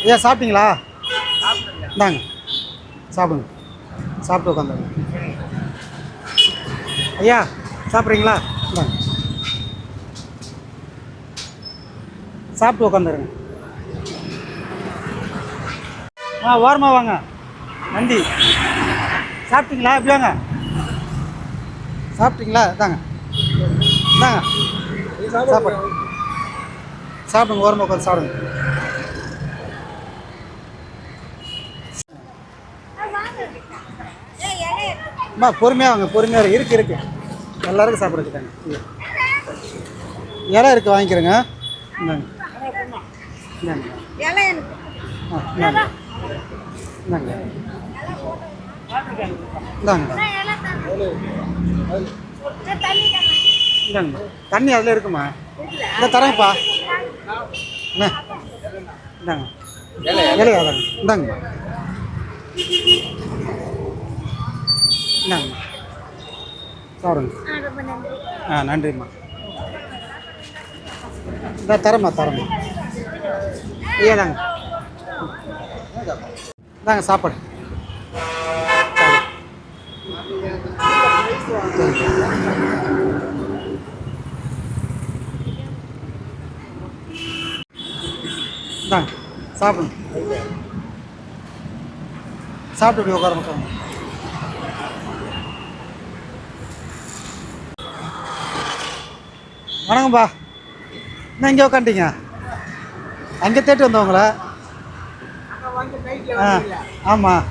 ஐயா சாப்பிட்டீங்களா? இந்தாங்க சாப்பிடுங்க. சாப்பிட்டு உட்காந்துருங்க. ஐயா சாப்பிட்றீங்களா? இந்தாங்க சாப்பிட்டு உட்காந்துருங்க. ஓரமாக வாங்க. நன்றி. சாப்பிட்டீங்களா? எப்படி வாங்க. சாப்பிட்டீங்களா? இந்தாங்க இந்தாங்க சாப்பிடு. சாப்பிடுங்க. ஓரமாக உட்காந்து சாப்பிடுங்க. அம்மா பொறுமையாக வாங்க. பொறுமையாக இருக்கு எல்லாருக்கும் சாப்பிட்றதுக்கு தாங்க. இலை இருக்குது வாங்கிக்கிறேங்க. இந்தாங்க இந்தாங்க இந்தாங்க இந்தாங்க இந்தாங்க இந்தாங்க தண்ணி அதில் இருக்குமா? இந்த தரேன்ப்பா. அண்ணா இந்தாங்க இலையா தாங்க. இந்தாங்க இந்தாங்க சாப்பிடுங்க. நன்றிம்மா. இந்த தரம்மா ஐயா தாங்க. இந்தாங்க சாப்பாடு. இந்தாங்க சாப்பிடுங்க. சாப்பிட்டு உட்கார மாட்டாங்க. வணக்கம்பா. இன்னும் இங்கே உட்காந்துட்டீங்க? அங்கே தேட்டு வந்தவங்களா? ஆமாம்.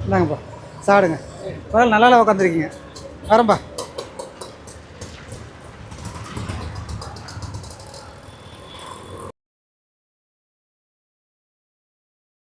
இந்தாங்கப்பா சாப்பிடுங்க. பரவாயில்ல நல்லா உட்காந்துருக்கீங்க. வரேன்பா.